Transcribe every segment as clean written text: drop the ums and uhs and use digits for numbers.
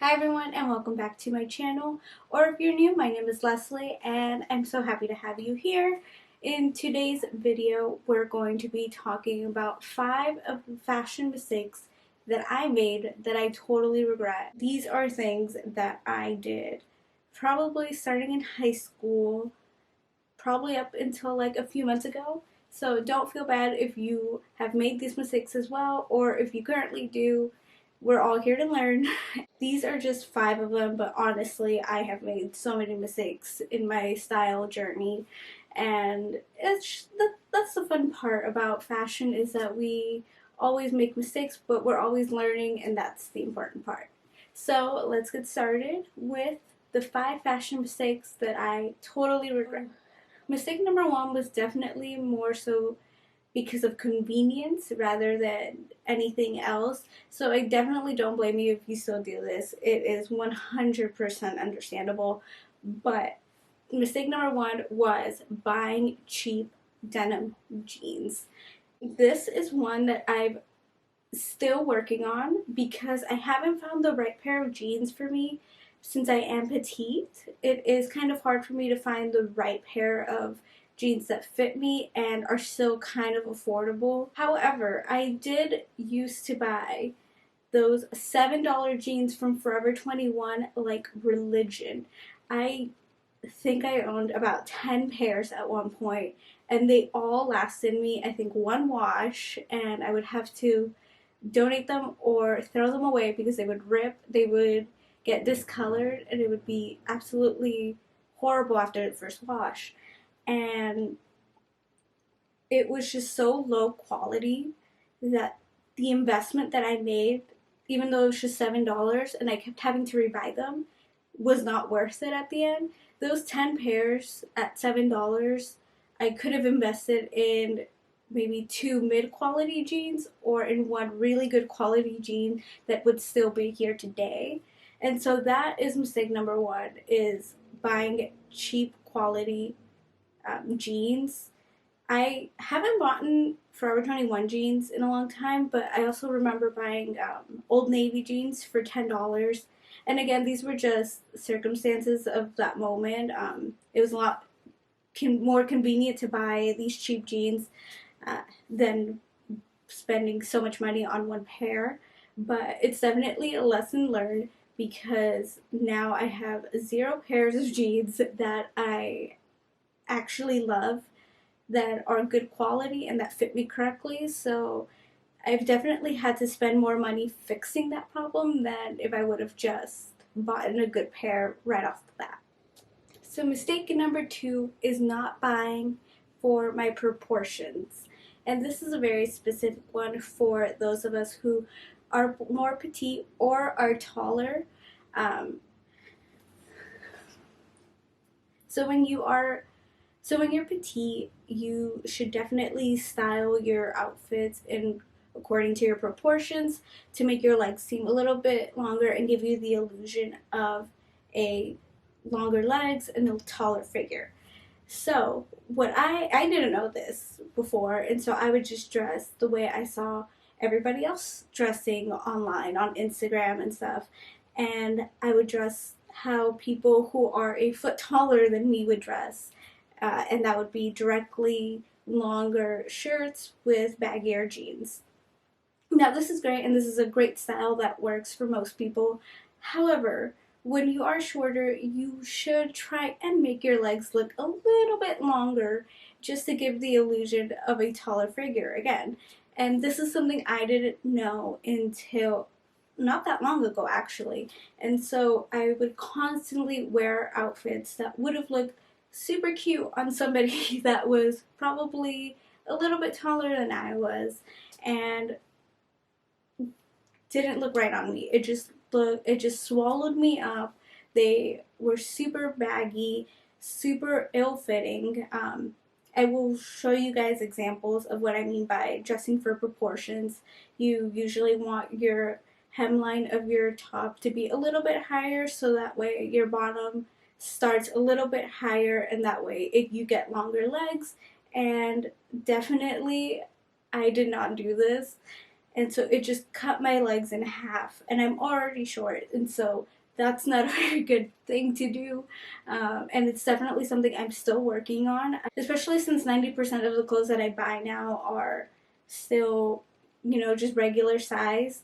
Hi everyone and welcome back to my channel, or if you're new, my name is Leslie and I'm so happy to have you here. In today's video we're going to be talking about 5 of the fashion mistakes that I made that I totally regret. These are things that I did probably starting in high school, probably up until like a few months ago. So don't feel bad if you have made these mistakes as well, or if you currently do. We're all here to learn. These are just 5 of them, but honestly, I have made so many mistakes in my style journey, and that's the fun part about fashion is that we always make mistakes, but we're always learning, and that's the important part. So let's get started with the 5 fashion mistakes that I totally regret. Mistake number 1 was definitely more so because of convenience rather than anything else. So I definitely don't blame you if you still do this. It is 100% understandable. But mistake number 1 was buying cheap denim jeans. This is one that I'm still working on because I haven't found the right pair of jeans for me since I am petite. It is kind of hard for me to find the right pair of jeans that fit me and are still kind of affordable. However, I did used to buy those $7 jeans from Forever 21 like religion. I think I owned about 10 pairs at one point, and they all lasted me, I think, one wash, and I would have to donate them or throw them away because they would rip, they would get discolored, and it would be absolutely horrible after the first wash. And it was just so low quality that the investment that I made, even though it was just $7 and I kept having to rebuy them, was not worth it at the end. Those 10 pairs at $7, I could have invested in maybe 2 mid-quality jeans or in one really good quality jean that would still be here today. And so that is mistake number 1, is buying cheap quality jeans. I haven't bought Forever 21 jeans in a long time, but I also remember buying Old Navy jeans for $10. And again, these were just circumstances of that moment. It was a lot more convenient to buy these cheap jeans than spending so much money on one pair. But it's definitely a lesson learned because now I have 0 pairs of jeans that I actually love, that are good quality and that fit me correctly. So I've definitely had to spend more money fixing that problem than if I would have just bought a good pair right off the bat. So mistake number 2 is not buying for my proportions. And this is a very specific one for those of us who are more petite or are taller. Um, so when you are So when you're petite, you should definitely style your outfits in according to your proportions to make your legs seem a little bit longer and give you the illusion of a longer legs and a taller figure. So what I didn't know this before, and so I would just dress the way I saw everybody else dressing online on Instagram and stuff, and I would dress how people who are a foot taller than me would dress, and that would be directly longer shirts with baggier jeans. Now, this is great, and this is a great style that works for most people. However, when you are shorter, you should try and make your legs look a little bit longer just to give the illusion of a taller figure again. And this is something I didn't know until not that long ago, actually. And so I would constantly wear outfits that would have looked super cute on somebody that was probably a little bit taller than I was, and didn't look right on me. It just swallowed me up. They were super baggy, super ill-fitting. I will show you guys examples of what I mean by dressing for proportions. You usually want your hemline of your top to be a little bit higher so that way your bottom starts a little bit higher, and that way you get longer legs. And definitely I did not do this, and so it just cut my legs in half, and I'm already short, and so that's not a very good thing to do. And it's definitely something I'm still working on, especially since 90% of the clothes that I buy now are still, just regular size.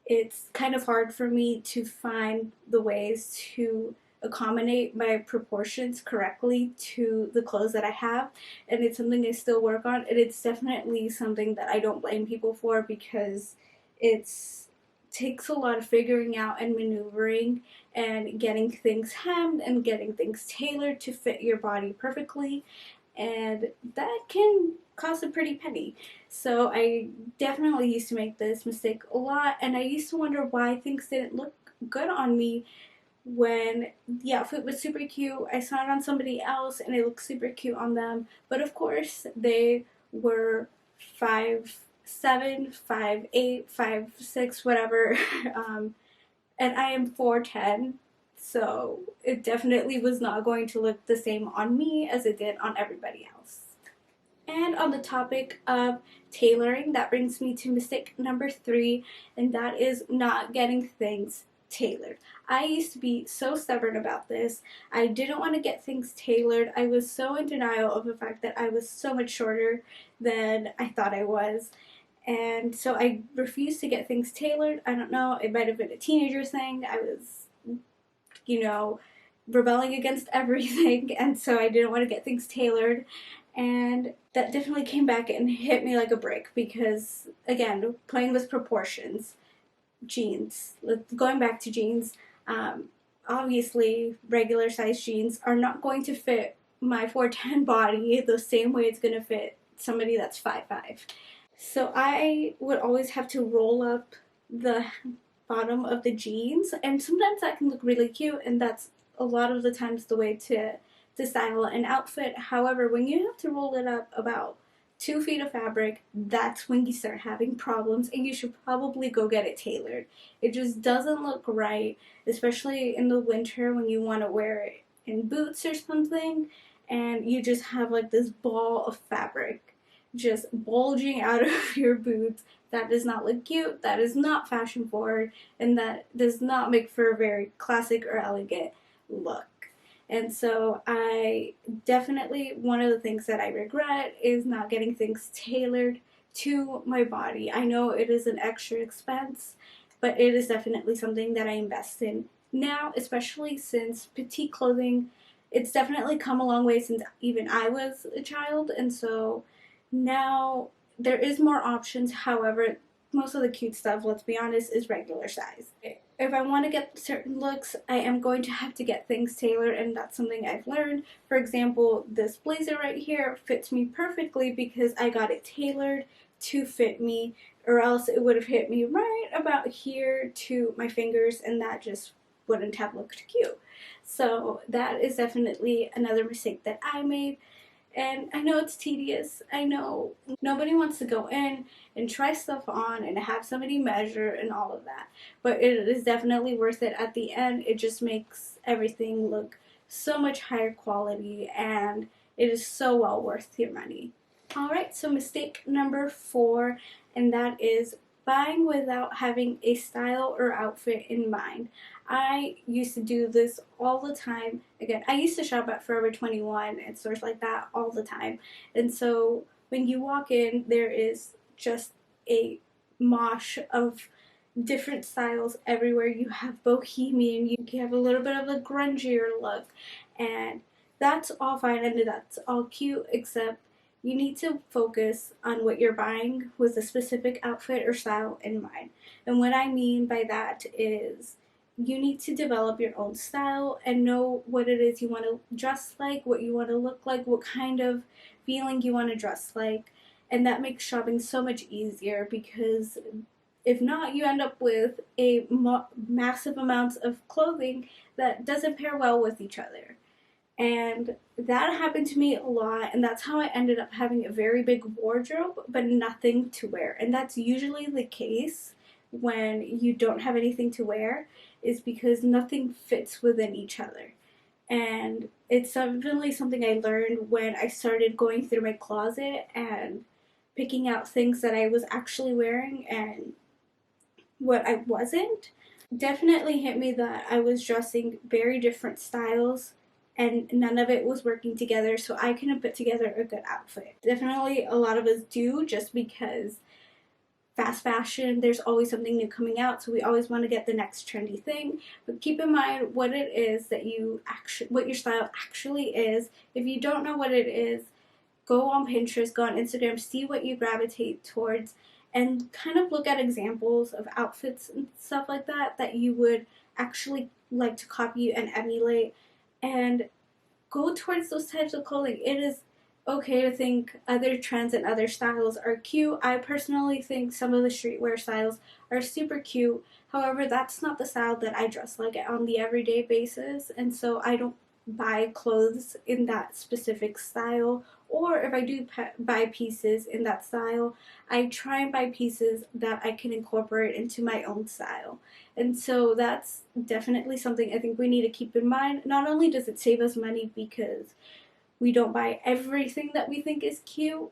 It's kind of hard for me to find the ways to accommodate my proportions correctly to the clothes that I have, and it's something I still work on, and it's definitely something that I don't blame people for, because it's takes a lot of figuring out and maneuvering and getting things hemmed and getting things tailored to fit your body perfectly, and that can cost a pretty penny. So I definitely used to make this mistake a lot, and I used to wonder why things didn't look good on me when the outfit was super cute. I saw it on somebody else and it looked super cute on them, but of course they were 5'7", 5'8", 5'6", whatever, and I am 4'10", so it definitely was not going to look the same on me as it did on everybody else. And on the topic of tailoring, that brings me to mistake number 3, and that is not getting things tailored. I used to be so stubborn about this. I didn't want to get things tailored. I was so in denial of the fact that I was so much shorter than I thought I was. And so I refused to get things tailored. I don't know, it might have been a teenager thing. I was, rebelling against everything, and so I didn't want to get things tailored. And that definitely came back and hit me like a brick, because, again, playing with proportions. Jeans. Going back to jeans, obviously regular size jeans are not going to fit my 4'10" body the same way it's going to fit somebody that's 5'5". So I would always have to roll up the bottom of the jeans, and sometimes that can look really cute, and that's a lot of the times the way to style an outfit. However, when you have to roll it up about 2 feet of fabric, that's when you start having problems, and you should probably go get it tailored. It just doesn't look right, especially in the winter when you want to wear it in boots or something, and you just have like this ball of fabric just bulging out of your boots. That does not look cute, that is not fashion forward, and that does not make for a very classic or elegant look. And so I definitely, one of the things that I regret is not getting things tailored to my body. I know it is an extra expense, but it is definitely something that I invest in now, especially since petite clothing, it's definitely come a long way since even I was a child, and so now there is more options. However, most of the cute stuff, let's be honest, is regular size. If I want to get certain looks, I am going to have to get things tailored, and that's something I've learned. For example, this blazer right here fits me perfectly because I got it tailored to fit me, or else it would have hit me right about here to my fingers, and that just wouldn't have looked cute. So that is definitely another mistake that I made. And I know it's tedious. I know nobody wants to go in and try stuff on and have somebody measure and all of that. But it is definitely worth it at the end. It just makes everything look so much higher quality, and it is so well worth your money. Alright, so mistake number 4, and that is buying without having a style or outfit in mind. I used to do this all the time. Again, I used to shop at Forever 21 and stores like that all the time. And so when you walk in, there is just a mosh of different styles everywhere. You have bohemian, you have a little bit of a grungier look, and that's all fine and that's all cute, except you need to focus on what you're buying with a specific outfit or style in mind. And what I mean by that is you need to develop your own style and know what it is you want to dress like, what you want to look like, what kind of feeling you want to dress like. And that makes shopping so much easier, because if not, you end up with a massive amounts of clothing that doesn't pair well with each other. And that happened to me a lot, and that's how I ended up having a very big wardrobe but nothing to wear. And that's usually the case when you don't have anything to wear, is because nothing fits within each other. And it's definitely something I learned when I started going through my closet and picking out things that I was actually wearing and what I wasn't. definitely hit me that I was dressing very different styles and none of it was working together, so I couldn't put together a good outfit. Definitely a lot of us do, just because fast fashion, there's always something new coming out, so we always want to get the next trendy thing. But keep in mind what it is that you actually, what your style actually is. If you don't know what it is, go on Pinterest, go on Instagram, see what you gravitate towards, and kind of look at examples of outfits and stuff like that that you would actually like to copy and emulate, and go towards those types of clothing. It is okay to think other trends and other styles are cute. I personally think some of the streetwear styles are super cute. However, that's not the style that I dress like on the everyday basis, and so I don't buy clothes in that specific style. Or if I do buy pieces in that style, I try and buy pieces that I can incorporate into my own style. And so that's definitely something I think we need to keep in mind. Not only does it save us money because we don't buy everything that we think is cute,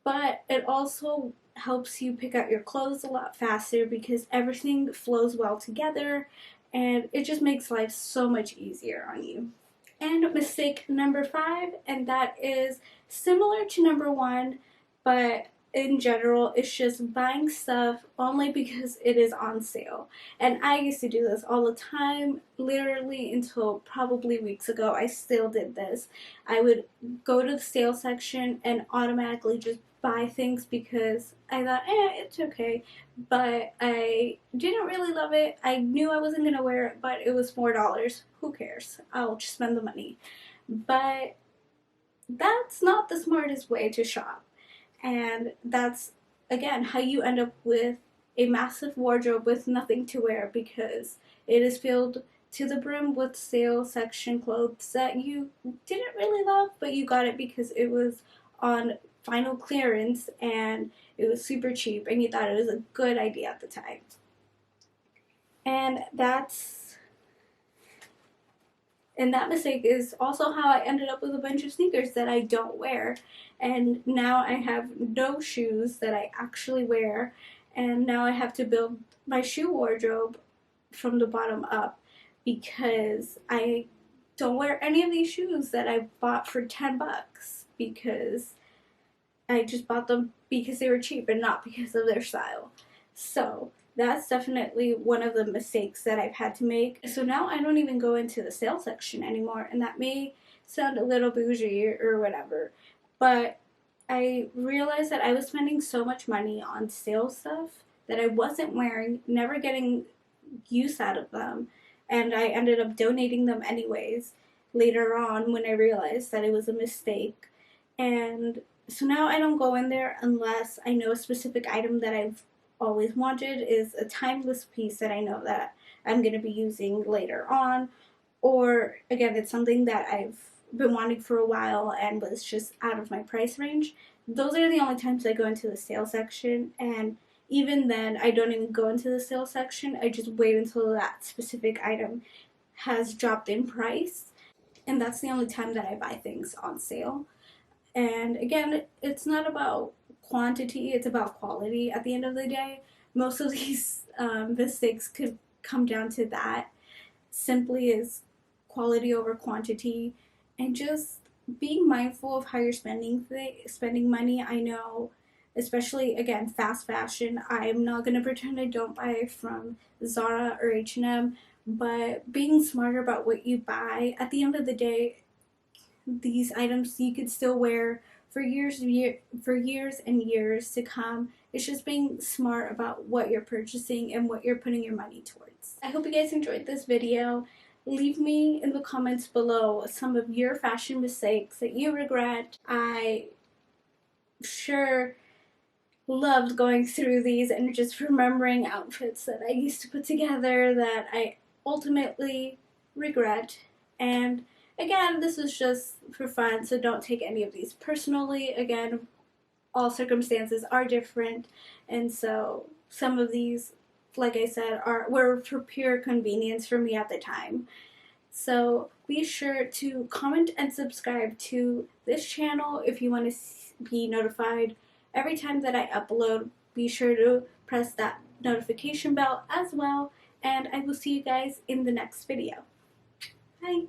but it also helps you pick out your clothes a lot faster because everything flows well together and it just makes life so much easier on you. And mistake number 5, and that is similar to number 1, but in general, it's just buying stuff only because it is on sale. And I used to do this all the time, literally until probably weeks ago. I still did this. I would go to the sale section and automatically just buy things because I thought, it's okay. But I didn't really love it. I knew I wasn't going to wear it, but it was $4. Who cares? I'll just spend the money. But that's not the smartest way to shop. And that's, again, how you end up with a massive wardrobe with nothing to wear because it is filled to the brim with sale section clothes that you didn't really love, but you got it because it was on final clearance and it was super cheap and you thought it was a good idea at the time. And that mistake is also how I ended up with a bunch of sneakers that I don't wear. And now I have no shoes that I actually wear. And now I have to build my shoe wardrobe from the bottom up because I don't wear any of these shoes that I bought for $10 because I just bought them because they were cheap and not because of their style. So that's definitely one of the mistakes that I've had to make. So now I don't even go into the sale section anymore, and that may sound a little bougie or whatever, but I realized that I was spending so much money on sale stuff that I wasn't wearing, never getting use out of them, and I ended up donating them anyways later on when I realized that it was a mistake. And so now I don't go in there unless I know a specific item that I've always wanted is a timeless piece that I know that I'm going to be using later on, or again, it's something that I've been wanting for a while and was just out of my price range. Those are the only times I go into the sale section, and even then, I don't even go into the sale section. I just wait until that specific item has dropped in price, and that's the only time that I buy things on sale. And again, it's not about quantity, it's about quality at the end of the day. Most of these mistakes could come down to that. Simply is quality over quantity, and just being mindful of how you're spending money. I know, especially again, fast fashion. I'm not gonna pretend I don't buy from Zara or H&M, but being smarter about what you buy. At the end of the day, these items you could still wear for years and years to come. It's just being smart about what you're purchasing and what you're putting your money towards. I hope you guys enjoyed this video. Leave me in the comments below some of your fashion mistakes that you regret. I sure loved going through these and just remembering outfits that I used to put together that I ultimately regret. And again, this is just for fun, so don't take any of these personally. Again, all circumstances are different, and so some of these, like I said, were for pure convenience for me at the time. So be sure to comment and subscribe to this channel if you want to be notified every time that I upload. Be sure to press that notification bell as well. and I will see you guys in the next video. Bye!